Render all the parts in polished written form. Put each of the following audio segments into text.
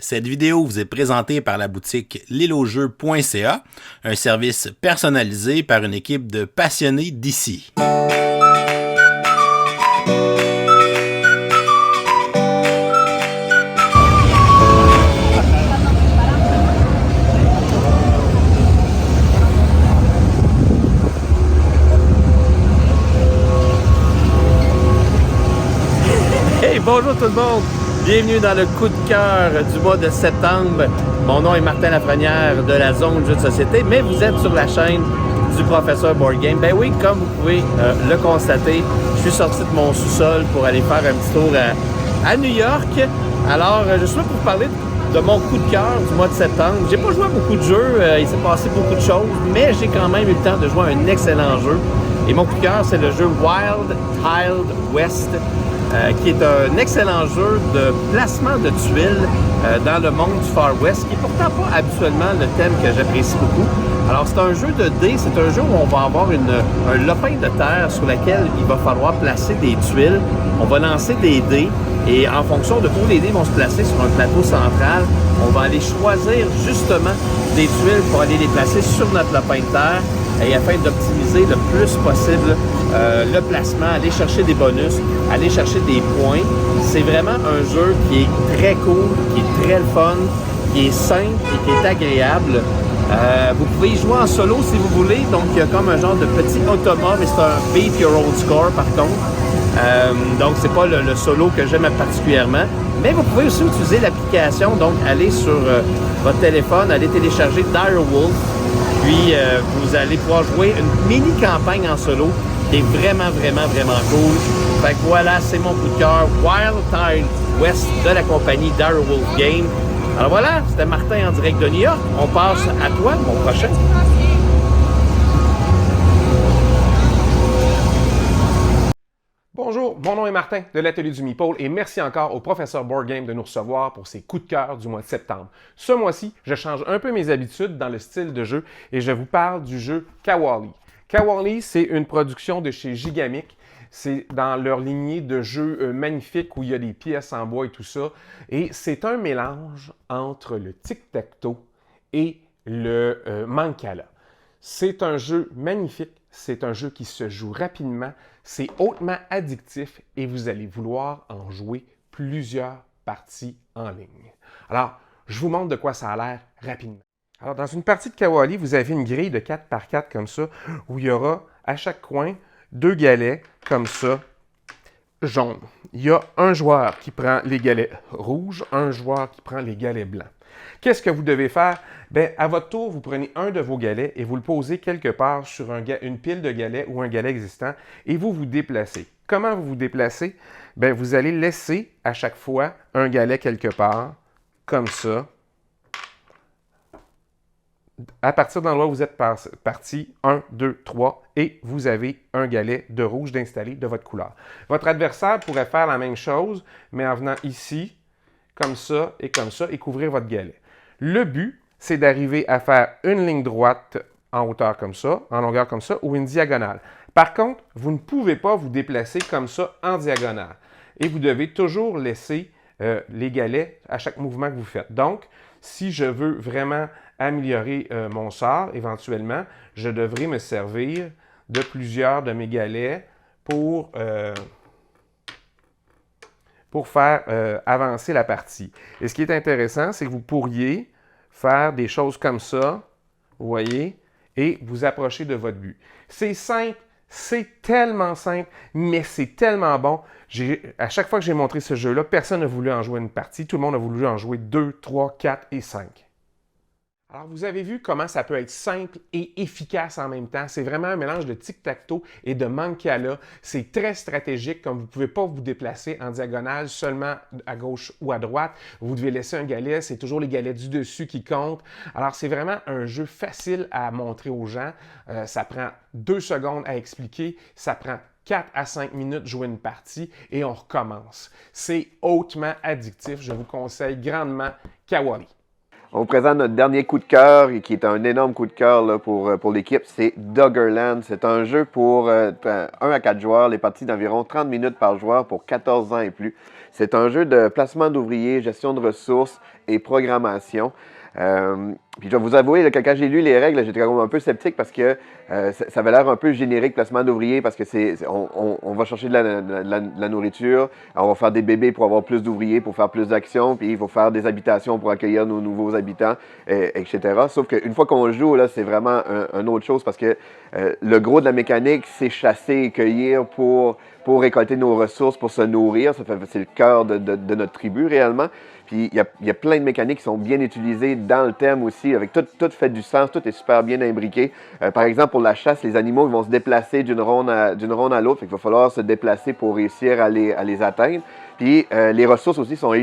Cette vidéo vous est présentée par la boutique lilojeu.ca, un service personnalisé par une équipe de passionnés d'ici. Hey, bonjour tout le monde! Bienvenue dans le coup de cœur du mois de septembre. Mon nom est Martin Lafrenière de la zone Jeux de société, mais vous êtes sur la chaîne du professeur Board Game. Ben oui, comme vous pouvez le constater, je suis sorti de mon sous-sol pour aller faire un petit tour à New York. Alors, je suis là pour vous parler de mon coup de cœur du mois de septembre. J'ai pas joué à beaucoup de jeux, il s'est passé beaucoup de choses, mais j'ai quand même eu le temps de jouer à un excellent jeu. Et mon coup de cœur, c'est le jeu Wild Tiled West, qui est un excellent jeu de placement de tuiles dans le monde du Far West, qui n'est pourtant pas habituellement le thème que j'apprécie beaucoup. Alors, c'est un jeu de dés, c'est un jeu où on va avoir un lopin de terre sur lequel il va falloir placer des tuiles. On va lancer des dés et en fonction de où les dés vont se placer sur un plateau central, on va aller choisir justement des tuiles pour aller les placer sur notre lopin de terre et afin d'optimiser le plus possible le placement, aller chercher des bonus, aller chercher des points. C'est vraiment un jeu qui est très cool, qui est très fun, qui est simple et qui est agréable. Vous pouvez y jouer en solo si vous voulez, donc il y a comme un genre de petit automa, mais c'est un beat your own score par contre. Donc c'est pas le solo que j'aime particulièrement, mais vous pouvez aussi utiliser l'application, donc aller sur votre téléphone, aller télécharger Direwolf, puis vous allez pouvoir jouer une mini campagne en solo qui est vraiment cool. Fait que voilà, c'est mon coup de cœur, Wild Tiled West de la compagnie Direwolf Game. Alors voilà, c'était Martin en direct de New York. On passe à toi, mon prochain. Bonjour, mon nom est Martin de l'Atelier du Meeple et merci encore au professeur Board Game de nous recevoir pour ses coups de cœur du mois de septembre. Ce mois-ci, je change un peu mes habitudes dans le style de jeu et je vous parle du jeu Kawali. Kawali, c'est une production de chez Gigamic. C'est dans leur lignée de jeux magnifiques où il y a des pièces en bois et tout ça. Et c'est un mélange entre le tic-tac-toe et le Mancala. C'est un jeu magnifique, c'est un jeu qui se joue rapidement, c'est hautement addictif et vous allez vouloir en jouer plusieurs parties en ligne. Alors, je vous montre de quoi ça a l'air rapidement. Alors, dans une partie de Kawali, vous avez une grille de 4x4 comme ça, où il y aura à chaque coin 2 galets comme ça, jaunes. Il y a un joueur qui prend les galets rouges, un joueur qui prend les galets blancs. Qu'est-ce que vous devez faire? Bien, à votre tour, vous prenez un de vos galets et vous le posez quelque part sur une pile de galets ou un galet existant et vous vous déplacez. Comment vous vous déplacez? Bien, vous allez laisser à chaque fois un galet quelque part, comme ça. À partir de l'endroit où vous êtes parti, 1, 2, 3, et vous avez un galet de rouge d'installer de votre couleur. Votre adversaire pourrait faire la même chose, mais en venant ici, comme ça, et couvrir votre galet. Le but, c'est d'arriver à faire une ligne droite en hauteur comme ça, en longueur comme ça, ou une diagonale. Par contre, vous ne pouvez pas vous déplacer comme ça en diagonale. Et vous devez toujours laisser les galets à chaque mouvement que vous faites. Donc, si je veux vraiment améliorer mon sort, éventuellement, je devrais me servir de plusieurs de mes galets pour faire avancer la partie. Et ce qui est intéressant, c'est que vous pourriez faire des choses comme ça, vous voyez, et vous approcher de votre but. C'est simple, c'est tellement simple, mais c'est tellement bon. À chaque fois que j'ai montré ce jeu-là, personne n'a voulu en jouer une partie. Tout le monde a voulu en jouer 2, 3, 4 et 5. Alors, vous avez vu comment ça peut être simple et efficace en même temps. C'est vraiment un mélange de tic-tac-toe et de Mancala. C'est très stratégique, comme vous ne pouvez pas vous déplacer en diagonale seulement à gauche ou à droite. Vous devez laisser un galet, c'est toujours les galets du dessus qui comptent. Alors, c'est vraiment un jeu facile à montrer aux gens. Ça prend 2 secondes à expliquer, ça prend 4 à 5 minutes de jouer une partie et on recommence. C'est hautement addictif. Je vous conseille grandement Kawali. On vous présente notre dernier coup de cœur, qui est un énorme coup de cœur là, pour l'équipe, c'est Doggerland. C'est un jeu pour 1 à 4 joueurs, les parties d'environ 30 minutes par joueur pour 14 ans et plus. C'est un jeu de placement d'ouvriers, gestion de ressources et programmation. Puis je vais vous avouer là, que quand j'ai lu les règles, j'étais un peu sceptique parce que ça avait l'air un peu générique, placement d'ouvriers, parce que on va chercher de la nourriture, on va faire des bébés pour avoir plus d'ouvriers, pour faire plus d'actions, puis il faut faire des habitations pour accueillir nos nouveaux habitants, etc. Sauf qu'une fois qu'on joue, là, c'est vraiment une autre chose parce que le gros de la mécanique, c'est chasser et cueillir pour récolter nos ressources, pour se nourrir. C'est le cœur de notre tribu réellement. Puis il y a plein de mécaniques qui sont bien utilisées dans le thème aussi, avec tout fait du sens, tout est super bien imbriqué. Par exemple, pour la chasse, les animaux vont se déplacer d'une ronde à l'autre, fait qu'il va falloir se déplacer pour réussir à les atteindre. Puis les ressources aussi sont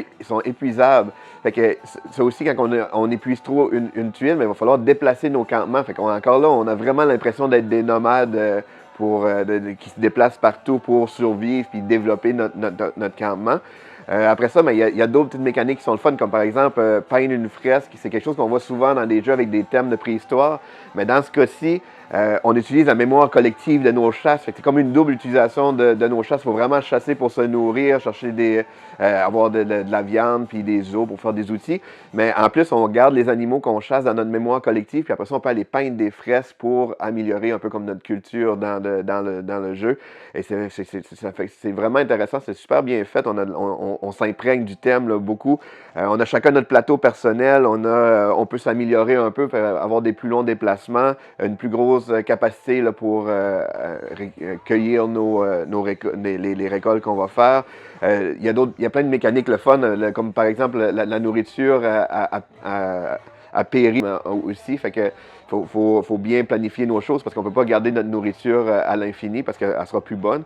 épuisables. Fait que c'est aussi quand on épuise trop une tuile, mais il va falloir déplacer nos campements. Fait qu'encore là, on a vraiment l'impression d'être des nomades qui se déplacent partout pour survivre puis développer notre campement. Après ça, il y a d'autres petites mécaniques qui sont le fun, comme par exemple peindre une fresque. C'est quelque chose qu'on voit souvent dans des jeux avec des thèmes de préhistoire. Mais dans ce cas-ci, on utilise la mémoire collective de nos chasses. Fait que c'est comme une double utilisation de nos chasses. Il faut vraiment chasser pour se nourrir, chercher avoir de la viande puis des os pour faire des outils. Mais en plus, on garde les animaux qu'on chasse dans notre mémoire collective. Puis après ça, on peut aller peindre des fresques pour améliorer un peu comme notre culture dans le jeu. Et c'est vraiment intéressant. C'est super bien fait. On s'imprègne du thème là, beaucoup. On a chacun notre plateau personnel. On peut s'améliorer un peu, avoir des plus longs déplacements, une plus grosse capacité là, pour cueillir les récoltes qu'on va faire. Il y a plein de mécaniques le fun, comme par exemple la nourriture à périr aussi. Fait que faut bien planifier nos choses parce qu'on ne peut pas garder notre nourriture à l'infini parce qu'elle sera plus bonne.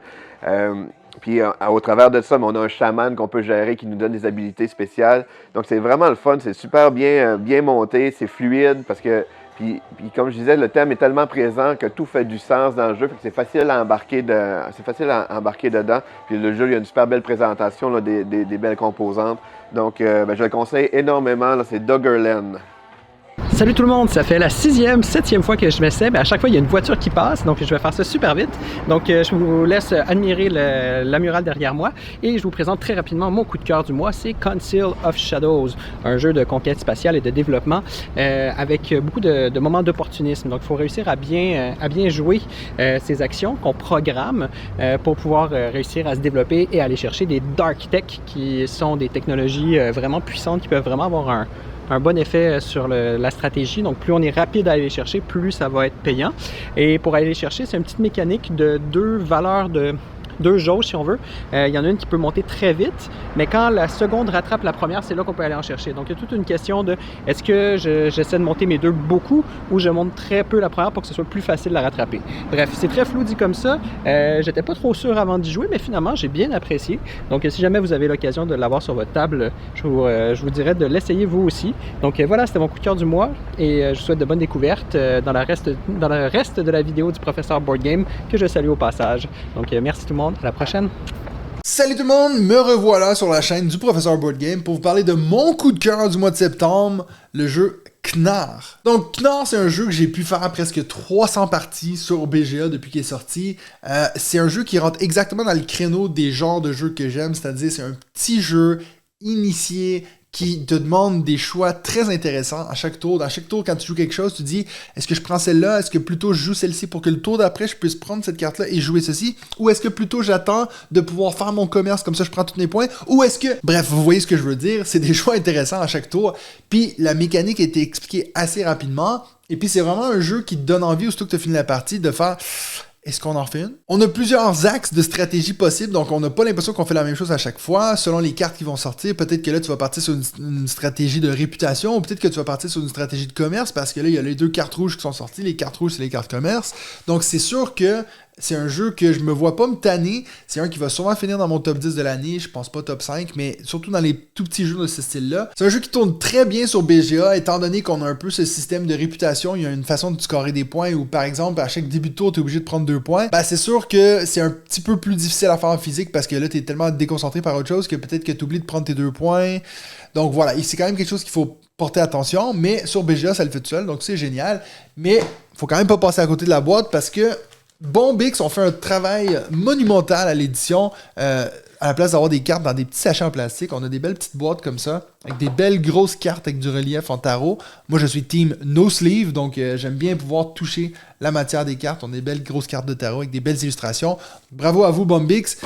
Puis au travers de ça, on a un chaman qu'on peut gérer qui nous donne des habilités spéciales. Donc c'est vraiment le fun, c'est super bien monté, c'est fluide parce que puis comme je disais, le thème est tellement présent que tout fait du sens dans le jeu, fait que c'est facile à embarquer dedans. Puis le jeu, il y a une super belle présentation, là, des belles composantes. Donc je le conseille énormément, là, c'est Doggerland. Salut tout le monde, ça fait la 6e, 7e fois que je m'essaie. À chaque fois, il y a une voiture qui passe, donc je vais faire ça super vite. Donc je vous laisse admirer la murale derrière moi et je vous présente très rapidement mon coup de cœur du mois, c'est Conceal of Shadows, un jeu de conquête spatiale et de développement avec beaucoup de moments d'opportunisme. Donc il faut réussir à bien jouer ces actions qu'on programme pour pouvoir réussir à se développer et aller chercher des dark tech qui sont des technologies vraiment puissantes qui peuvent vraiment avoir un bon effet sur la stratégie. Donc, plus on est rapide à aller les chercher, plus ça va être payant. Et pour aller les chercher, c'est une petite mécanique de deux valeurs deux jauges si on veut. Il y en a une qui peut monter très vite, mais quand la seconde rattrape la première, c'est là qu'on peut aller en chercher. Donc il y a toute une question de est-ce que j'essaie de monter mes deux beaucoup ou je monte très peu la première pour que ce soit plus facile à rattraper. Bref, c'est très flou dit comme ça. J'étais pas trop sûr avant d'y jouer, mais finalement j'ai bien apprécié. Donc si jamais vous avez l'occasion de l'avoir sur votre table, je vous dirais de l'essayer vous aussi. Donc voilà, c'était mon coup de cœur du mois et je vous souhaite de bonnes découvertes dans le reste de la vidéo du professeur Board Game que je salue au passage. Donc merci tout le monde. À la prochaine. Salut tout le monde, me revoilà sur la chaîne du professeur Board Game pour vous parler de mon coup de cœur du mois de septembre, le jeu Knarr. Donc Knarr, c'est un jeu que j'ai pu faire presque 300 parties sur BGA depuis qu'il est sorti. C'est un jeu qui rentre exactement dans le créneau des genres de jeux que j'aime, c'est-à-dire c'est un petit jeu initié qui te demande des choix très intéressants à chaque tour. Dans chaque tour, quand tu joues quelque chose, tu dis est-ce que je prends celle-là? Est-ce que plutôt je joue celle-ci pour que le tour d'après, je puisse prendre cette carte-là et jouer ceci? Ou est-ce que plutôt j'attends de pouvoir faire mon commerce, comme ça je prends tous mes points? Ou est-ce que... Bref, vous voyez ce que je veux dire, c'est des choix intéressants à chaque tour. Puis la mécanique a été expliquée assez rapidement. Et puis c'est vraiment un jeu qui te donne envie, aussitôt que tu as fini la partie, de faire... Est-ce qu'on en refait une? On a plusieurs axes de stratégie possibles, donc on n'a pas l'impression qu'on fait la même chose à chaque fois. Selon les cartes qui vont sortir, peut-être que là tu vas partir sur une stratégie de réputation, ou peut-être que tu vas partir sur une stratégie de commerce, parce que là il y a les deux cartes rouges qui sont sorties. Les cartes rouges, c'est les cartes commerce. Donc c'est sûr que c'est un jeu que je me vois pas me tanner. C'est un qui va sûrement finir dans mon top 10 de l'année. Je pense pas top 5, mais surtout dans les tout petits jeux de ce style-là. C'est un jeu qui tourne très bien sur BGA, étant donné qu'on a un peu ce système de réputation. Il y a une façon de scorer des points où, par exemple, à chaque début de tour, tu es obligé de prendre 2 points. Ben, c'est sûr que c'est un petit peu plus difficile à faire en physique parce que là, tu es tellement déconcentré par autre chose que peut-être que tu oublies de prendre tes 2 points. Donc voilà, c'est quand même quelque chose qu'il faut porter attention, mais sur BGA, ça le fait tout seul, donc c'est génial. Mais faut quand même pas passer à côté de la boîte parce que Bombix ont fait un travail monumental à l'édition. à la place d'avoir des cartes dans des petits sachets en plastique, on a des belles petites boîtes comme ça, avec des belles grosses cartes avec du relief en tarot. Moi, je suis team no sleeve, donc j'aime bien pouvoir toucher la matière des cartes. On a des belles grosses cartes de tarot avec des belles illustrations. Bravo à vous, Bombix.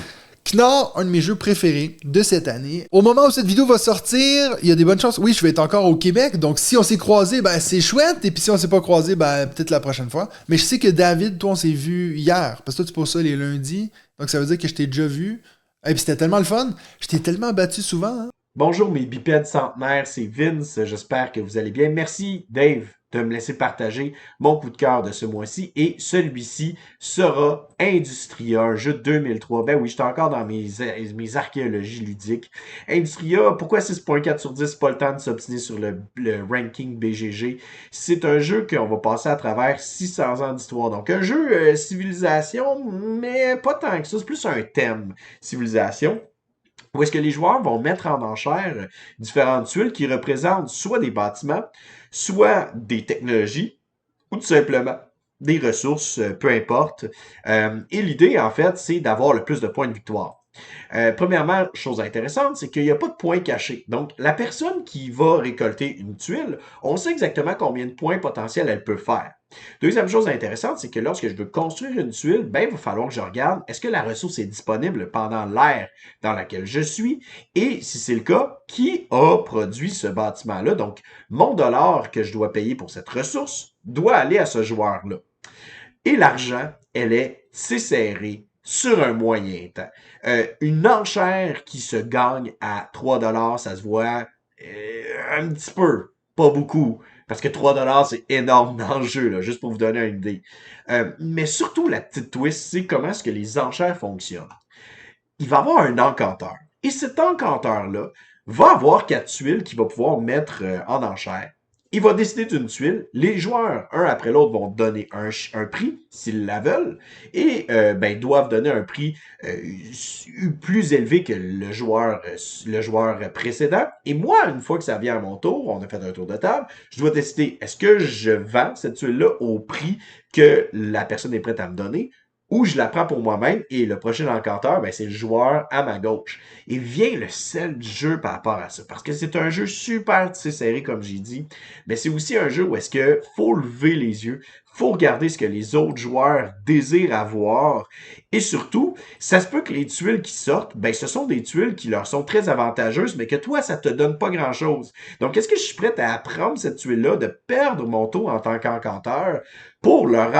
Knar, un de mes jeux préférés de cette année. Au moment où cette vidéo va sortir, il y a des bonnes chances. Oui, je vais être encore au Québec, donc si on s'est croisés, ben c'est chouette. Et puis si on s'est pas croisés, ben peut-être la prochaine fois. Mais je sais que David, toi, on s'est vu hier, parce que toi, tu poses ça les lundis. Donc ça veut dire que je t'ai déjà vu. Et puis c'était tellement le fun. Je t'ai tellement battu souvent. Hein? Bonjour mes bipèdes centenaires, c'est Vince, j'espère que vous allez bien. Merci Dave de me laisser partager mon coup de cœur de ce mois-ci et celui-ci sera Industria, un jeu de 2003. Ben oui, j'étais encore dans mes archéologies ludiques. Industria, pourquoi 6.4 sur 10? Pas le temps de s'obstiner sur le ranking BGG. C'est un jeu qu'on va passer à travers 600 ans d'histoire. Donc un jeu civilisation, mais pas tant que ça, c'est plus un thème civilisation. Où est-ce que les joueurs vont mettre en enchère différentes tuiles qui représentent soit des bâtiments, soit des technologies, ou tout simplement des ressources, peu importe. Et l'idée, en fait, c'est d'avoir le plus de points de victoire. Premièrement, chose intéressante, c'est qu'il n'y a pas de points cachés. Donc, la personne qui va récolter une tuile, on sait exactement combien de points potentiels elle peut faire. Deuxième chose intéressante, c'est que lorsque je veux construire une tuile, ben, il va falloir que je regarde, est-ce que la ressource est disponible pendant l'ère dans laquelle je suis? Et si c'est le cas, qui a produit ce bâtiment-là? Donc, mon dollar que je dois payer pour cette ressource doit aller à ce joueur-là. Et l'argent, elle est serrée sur un moyen temps. Une enchère qui se gagne à 3$, ça se voit un petit peu, pas beaucoup. Parce que 3$, c'est énorme dans le jeu, là, juste pour vous donner une idée. Mais surtout, la petite twist, c'est comment est-ce que les enchères fonctionnent. Il va y avoir un encanteur. Et cet encanteur-là va avoir 4 tuiles qu'il va pouvoir mettre en enchère. Il va décider d'une tuile. Les joueurs, un après l'autre, vont donner un prix, s'ils la veulent, et doivent donner un prix plus élevé que le joueur précédent. Et moi, une fois que ça vient à mon tour, on a fait un tour de table, je dois décider, est-ce que je vends cette tuile-là au prix que la personne est prête à me donner, ou je la prends pour moi-même, et le prochain encanteur, ben, c'est le joueur à ma gauche. Et vient le sel du jeu par rapport à ça, parce que c'est un jeu super serré, comme j'ai dit, mais c'est aussi un jeu où est-ce que faut lever les yeux, faut regarder ce que les autres joueurs désirent avoir, et surtout, ça se peut que les tuiles qui sortent, ben, ce sont des tuiles qui leur sont très avantageuses, mais que toi, ça te donne pas grand-chose. Donc, est-ce que je suis prêt à prendre cette tuile-là, de perdre mon tour en tant qu'encanteur, pour leur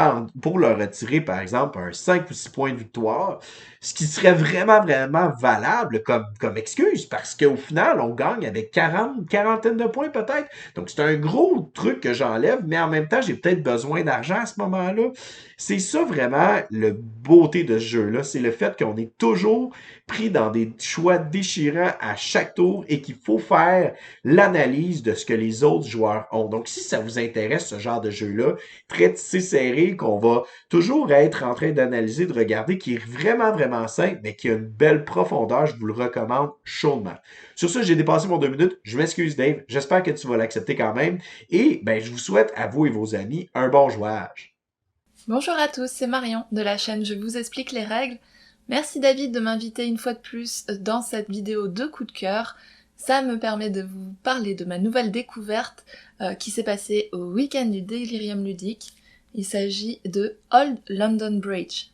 retirer, par exemple, un 5 ou 6 points de victoire, ce qui serait vraiment, vraiment valable comme excuse, parce qu'au final, on gagne avec quarantaine de points peut-être. Donc, c'est un gros truc que j'enlève, mais en même temps, j'ai peut-être besoin d'argent à ce moment-là. C'est ça vraiment le beauté de ce jeu-là, c'est le fait qu'on est toujours pris dans des choix déchirants à chaque tour et qu'il faut faire l'analyse de ce que les autres joueurs ont. Donc, si ça vous intéresse, ce genre de jeu-là, très serré, qu'on va toujours être en train d'analyser, de regarder, qui est vraiment, vraiment simple, mais qui a une belle profondeur, je vous le recommande chaudement. Sur ce, j'ai dépassé mon 2 minutes. Je m'excuse, Dave. J'espère que tu vas l'accepter quand même. Et je vous souhaite à vous et vos amis un bon jouage. Bonjour à tous, c'est Marion de la chaîne Je vous explique les règles. Merci David de m'inviter une fois de plus dans cette vidéo de coup de cœur. Ça me permet de vous parler de ma nouvelle découverte qui s'est passée au week-end du Délirium ludique. Il s'agit de Old London Bridge.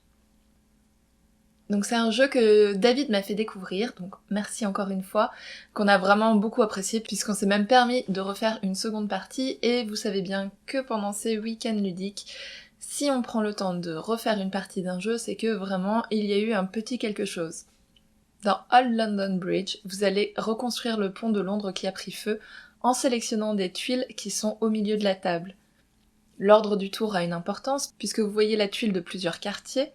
Donc c'est un jeu que David m'a fait découvrir, donc merci encore une fois, qu'on a vraiment beaucoup apprécié puisqu'on s'est même permis de refaire une seconde partie, et vous savez bien que pendant ces week-ends ludiques, si on prend le temps de refaire une partie d'un jeu, c'est que vraiment il y a eu un petit quelque chose. Dans Old London Bridge, vous allez reconstruire le pont de Londres qui a pris feu en sélectionnant des tuiles qui sont au milieu de la table. L'ordre du tour a une importance, puisque vous voyez la tuile de plusieurs quartiers.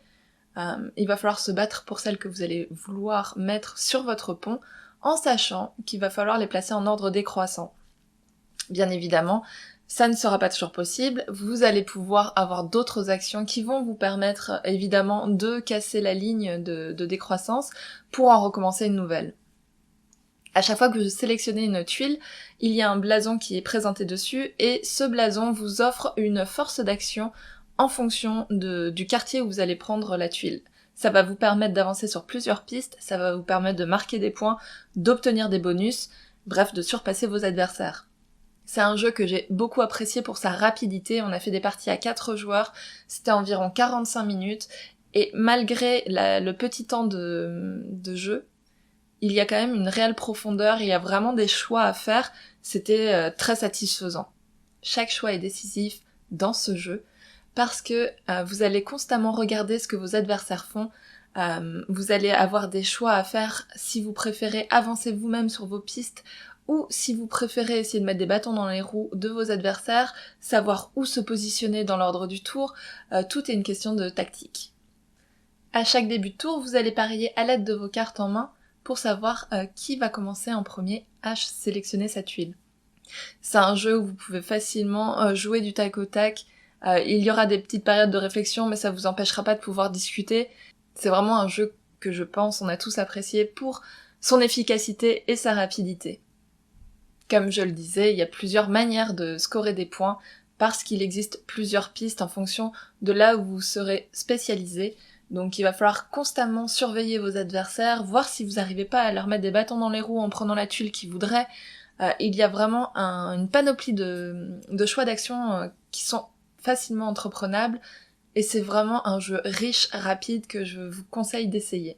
Il va falloir se battre pour celles que vous allez vouloir mettre sur votre pont, en sachant qu'il va falloir les placer en ordre décroissant. Bien évidemment, ça ne sera pas toujours possible, vous allez pouvoir avoir d'autres actions qui vont vous permettre évidemment de casser la ligne de décroissance pour en recommencer une nouvelle. À chaque fois que vous sélectionnez une tuile, il y a un blason qui est présenté dessus, et ce blason vous offre une force d'action en fonction du quartier où vous allez prendre la tuile. Ça va vous permettre d'avancer sur plusieurs pistes, ça va vous permettre de marquer des points, d'obtenir des bonus, bref, de surpasser vos adversaires. C'est un jeu que j'ai beaucoup apprécié pour sa rapidité. On a fait des parties à 4 joueurs, c'était environ 45 minutes, et malgré le petit temps de jeu, il y a quand même une réelle profondeur, il y a vraiment des choix à faire, c'était très satisfaisant. Chaque choix est décisif dans ce jeu, parce que vous allez constamment regarder ce que vos adversaires font, vous allez avoir des choix à faire si vous préférez avancer vous-même sur vos pistes, ou si vous préférez essayer de mettre des bâtons dans les roues de vos adversaires, savoir où se positionner dans l'ordre du tour, tout est une question de tactique. À chaque début de tour, vous allez parier à l'aide de vos cartes en main pour savoir qui va commencer en premier à sélectionner sa tuile. C'est un jeu où vous pouvez facilement jouer du tac au tac, il y aura des petites périodes de réflexion mais ça vous empêchera pas de pouvoir discuter. C'est vraiment un jeu que je pense on a tous apprécié pour son efficacité et sa rapidité. Comme je le disais, il y a plusieurs manières de scorer des points parce qu'il existe plusieurs pistes en fonction de là où vous serez spécialisé. Donc il va falloir constamment surveiller vos adversaires, voir si vous n'arrivez pas à leur mettre des bâtons dans les roues en prenant la tuile qu'ils voudraient. Il y a vraiment une panoplie de choix d'action qui sont facilement entreprenables et c'est vraiment un jeu riche, rapide que je vous conseille d'essayer.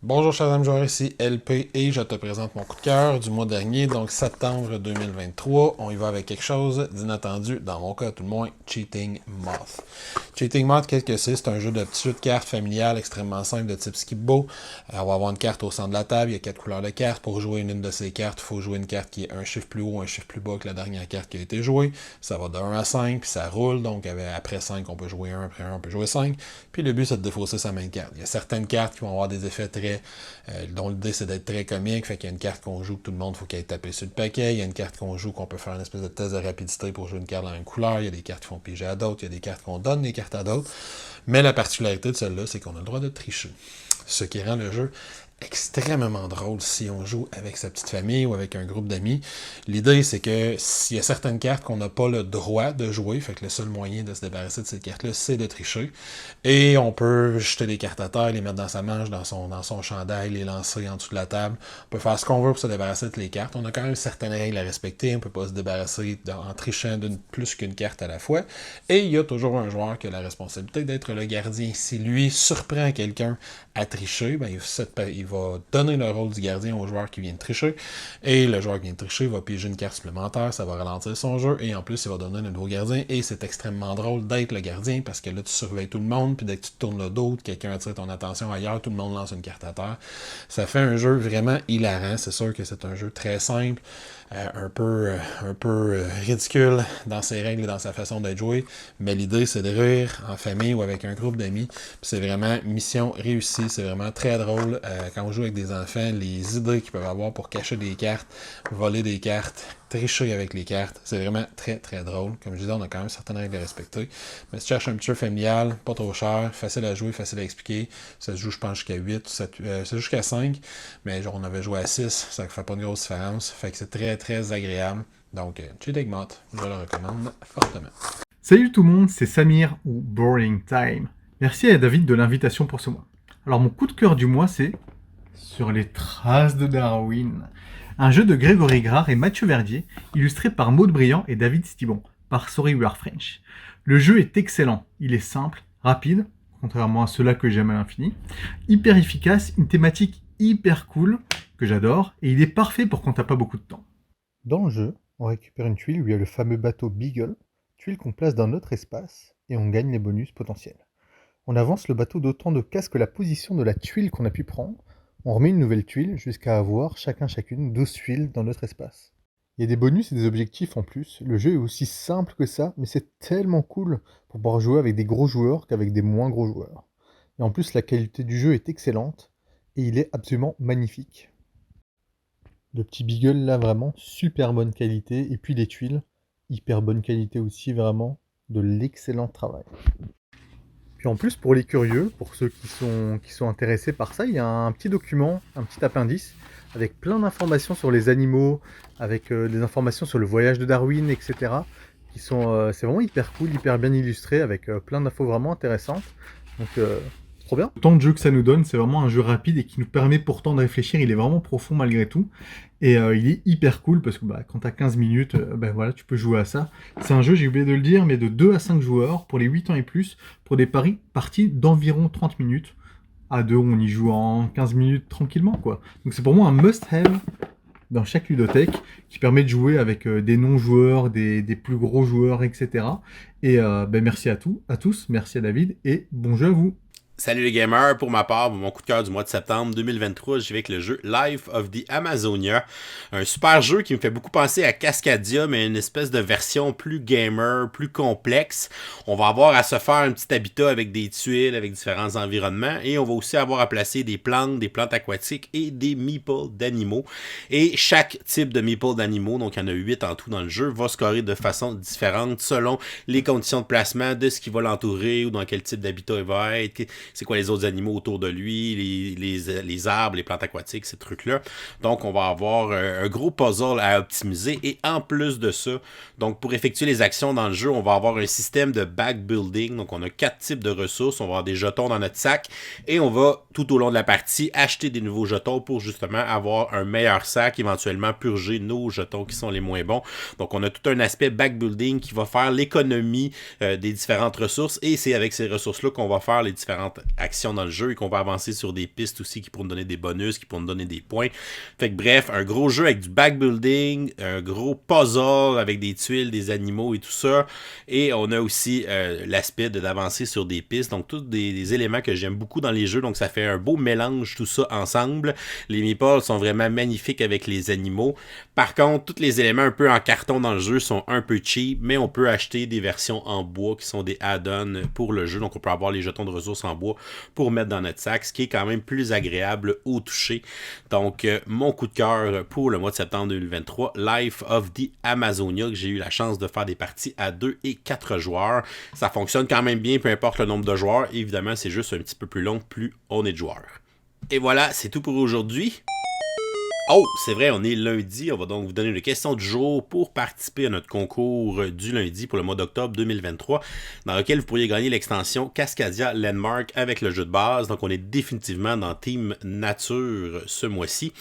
Bonjour chers amis joueurs, ici LP et je te présente mon coup de cœur du mois dernier, donc septembre 2023. On y va avec quelque chose d'inattendu, dans mon cas tout le moins, Cheating Moth. Cheating Moth, qu'est-ce que c'est? C'est un jeu de petits jeux de cartes familial extrêmement simple de type Skip-Bo. On va avoir une carte au centre de la table, il y a 4 couleurs de cartes. Pour jouer une de ces cartes, il faut jouer une carte qui est un chiffre plus haut, un chiffre plus bas que la dernière carte qui a été jouée. Ça va de 1 à 5, puis ça roule, donc après 5, on peut jouer 1, après 1, on peut jouer 5. Puis le but, c'est de défausser sa main de carte. Il y a certaines cartes qui vont avoir des effets dont l'idée c'est d'être très comique, fait qu'il y a une carte qu'on joue que tout le monde faut qu'elle ait tapé sur le paquet, il y a une carte qu'on joue qu'on peut faire une espèce de test de rapidité pour jouer une carte dans une couleur, il y a des cartes qui font piger à d'autres, il y a des cartes qu'on donne des cartes à d'autres, mais la particularité de celle-là c'est qu'on a le droit de tricher, ce qui rend le jeu extrêmement drôle si on joue avec sa petite famille ou avec un groupe d'amis. L'idée, c'est que s'il y a certaines cartes qu'on n'a pas le droit de jouer, fait que le seul moyen de se débarrasser de cette carte-là, c'est de tricher. Et on peut jeter des cartes à terre, les mettre dans sa manche, dans son chandail, les lancer en dessous de la table. On peut faire ce qu'on veut pour se débarrasser de les cartes. On a quand même certaines règles à respecter. On peut pas se débarrasser en trichant d'une plus qu'une carte à la fois. Et il y a toujours un joueur qui a la responsabilité d'être le gardien. Si lui surprend quelqu'un à tricher, ben, il va donner le rôle du gardien au joueur qui vient de tricher, et le joueur qui vient de tricher va piéger une carte supplémentaire, ça va ralentir son jeu, et en plus, il va donner un nouveau gardien, et c'est extrêmement drôle d'être le gardien, parce que là, tu surveilles tout le monde, puis dès que tu tournes le dos, quelqu'un attire ton attention ailleurs, tout le monde lance une carte à terre. Ça fait un jeu vraiment hilarant, c'est sûr que c'est un jeu très simple, un peu ridicule dans ses règles et dans sa façon d'être joué, mais l'idée c'est de rire en famille ou avec un groupe d'amis, puis c'est vraiment mission réussie, c'est vraiment très drôle quand on joue avec des enfants, les idées qu'ils peuvent avoir pour cacher des cartes, voler des cartes, tricher avec les cartes, c'est vraiment très très drôle. Comme je disais, on a quand même certaines règles à respecter, mais si tu cherches un petit jeu familial, pas trop cher, facile à jouer, facile à expliquer, ça se joue je pense jusqu'à 8, ça se joue jusqu'à 5, mais genre on avait joué à 6, ça ne fait pas une grosse différence, fait que c'est très très agréable. Donc Cheating Moth, je le recommande fortement. Salut tout le monde, c'est Samir ou Boring Time. Merci à David de l'invitation pour ce mois. Alors mon coup de cœur du mois c'est Sur les traces de Darwin, un jeu de Grégory Grard et Mathieu Verdier, illustré par Maud Briand et David Stibon, par Sorry We Are French. Le jeu est excellent, il est simple, rapide, contrairement à ceux-là que j'aime à l'infini, hyper efficace, une thématique hyper cool, que j'adore, et il est parfait pour quand t'as pas beaucoup de temps. Dans le jeu, on récupère une tuile où il y a le fameux bateau Beagle, tuile qu'on place dans notre espace, et on gagne les bonus potentiels. On avance le bateau d'autant de cases que la position de la tuile qu'on a pu prendre, on remet une nouvelle tuile jusqu'à avoir chacune 12 tuiles dans notre espace. Il y a des bonus et des objectifs en plus, le jeu est aussi simple que ça, mais c'est tellement cool pour pouvoir jouer avec des gros joueurs qu'avec des moins gros joueurs. Et en plus la qualité du jeu est excellente, et il est absolument magnifique. Le petit Beagle là, vraiment, super bonne qualité, et puis les tuiles, hyper bonne qualité aussi, vraiment, de l'excellent travail. Puis en plus, pour les curieux, pour ceux qui sont intéressés par ça, il y a un petit document, un petit appendice, avec plein d'informations sur les animaux, avec des informations sur le voyage de Darwin, etc. C'est vraiment hyper cool, hyper bien illustré, avec plein d'infos vraiment intéressantes. Donc Trop bien. Le temps de jeu que ça nous donne, c'est vraiment un jeu rapide et qui nous permet pourtant de réfléchir. Il est vraiment profond malgré tout. Et il est hyper cool parce que quand tu as 15 minutes, voilà, tu peux jouer à ça. C'est un jeu, j'ai oublié de le dire, mais de 2 à 5 joueurs pour les 8 ans et plus, pour des parties d'environ 30 minutes. À 2, on y joue en 15 minutes tranquillement, quoi. Donc c'est pour moi un must-have dans chaque ludothèque qui permet de jouer avec des non-joueurs, des plus gros joueurs, etc. Et merci à tous, merci à David et bon jeu à vous. Salut les gamers, pour ma part, mon coup de cœur du mois de septembre 2023, j'y vais avec le jeu Life of the Amazonia. Un super jeu qui me fait beaucoup penser à Cascadia, mais une espèce de version plus gamer, plus complexe. On va avoir à se faire un petit habitat avec des tuiles, avec différents environnements, et on va aussi avoir à placer des plantes aquatiques et des meeples d'animaux. Et chaque type de meeple d'animaux, donc il y en a 8 en tout dans le jeu, va scorer de façon différente selon les conditions de placement de ce qui va l'entourer ou dans quel type d'habitat il va être. C'est quoi les autres animaux autour de lui, les arbres, les plantes aquatiques, ces trucs-là. Donc, on va avoir un gros puzzle à optimiser. Et en plus de ça, donc pour effectuer les actions dans le jeu, on va avoir un système de back building. Donc, on a 4 types de ressources. On va avoir des jetons dans notre sac. Et on va, tout au long de la partie, acheter des nouveaux jetons pour justement avoir un meilleur sac, éventuellement purger nos jetons qui sont les moins bons. Donc, on a tout un aspect back building qui va faire l'économie des différentes ressources. Et c'est avec ces ressources-là qu'on va faire les différentes actions dans le jeu et qu'on va avancer sur des pistes aussi qui pourront nous donner des bonus, qui pourront nous donner des points. Fait que bref, un gros jeu avec du backbuilding, un gros puzzle avec des tuiles, des animaux et tout ça. Et on a aussi l'aspect d'avancer sur des pistes. Donc tous des éléments que j'aime beaucoup dans les jeux. Donc ça fait un beau mélange tout ça ensemble. Les meeples sont vraiment magnifiques avec les animaux. Par contre, tous les éléments un peu en carton dans le jeu sont un peu cheap, mais on peut acheter des versions en bois qui sont des add-ons pour le jeu. Donc on peut avoir les jetons de ressources en bois pour mettre dans notre sac, ce qui est quand même plus agréable au toucher. Donc, mon coup de cœur pour le mois de septembre 2023, Life of the Amazonia, que j'ai eu la chance de faire des parties à 2 et 4 joueurs. Ça fonctionne quand même bien, peu importe le nombre de joueurs. Évidemment, c'est juste un petit peu plus long, plus on est de joueurs. Et voilà, c'est tout pour aujourd'hui. Oh, c'est vrai, on est lundi. On va donc vous donner une question du jour pour participer à notre concours du lundi pour le mois d'octobre 2023, dans lequel vous pourriez gagner l'extension Cascadia Landmark avec le jeu de base. Donc, on est définitivement dans Team Nature ce mois-ci.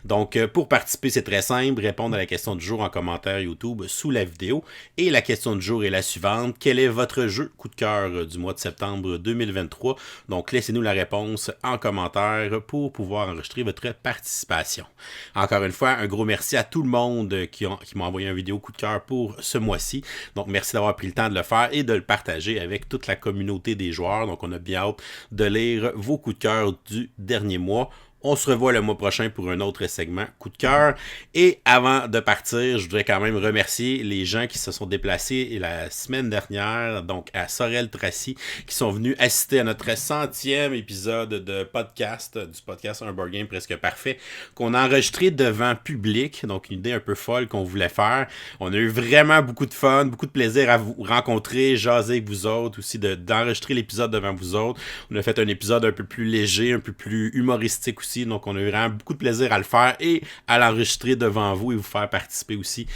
Donc, pour participer, c'est très simple. Répondre à la question du jour en commentaire YouTube sous la vidéo. Et la question du jour est la suivante. Quel est votre jeu coup de cœur du mois de septembre 2023? Donc, laissez-nous la réponse en commentaire pour pouvoir enregistrer votre participation. Encore une fois, un gros merci à tout le monde qui m'a envoyé une vidéo coup de cœur pour ce mois-ci. Donc, merci d'avoir pris le temps de le faire et de le partager avec toute la communauté des joueurs. Donc, on a bien hâte de lire vos coups de cœur du dernier mois. On se revoit le mois prochain pour un autre segment coup de cœur. Et avant de partir, je voudrais quand même remercier les gens qui se sont déplacés la semaine dernière, donc à Sorel-Tracy, qui sont venus assister à notre 100e épisode de podcast, du podcast Un Board Game Presque Parfait, qu'on a enregistré devant public. Donc une idée un peu folle qu'on voulait faire. On a eu vraiment beaucoup de fun, beaucoup de plaisir à vous rencontrer, jaser avec vous autres, aussi d'enregistrer l'épisode devant vous autres. On a fait un épisode un peu plus léger, un peu plus humoristique aussi. Donc, on a eu vraiment beaucoup de plaisir à le faire et à l'enregistrer devant vous et vous faire participer aussi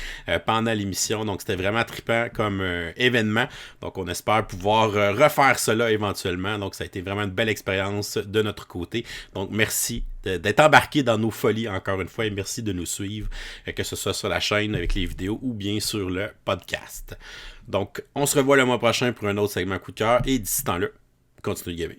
pendant l'émission. Donc, c'était vraiment trippant comme événement. Donc, on espère pouvoir refaire cela éventuellement. Donc, ça a été vraiment une belle expérience de notre côté. Donc, merci d'être embarqué dans nos folies encore une fois et merci de nous suivre, que ce soit sur la chaîne avec les vidéos ou bien sur le podcast. Donc, on se revoit le mois prochain pour un autre segment coup de cœur et d'ici ce temps-là, continuez de gamer.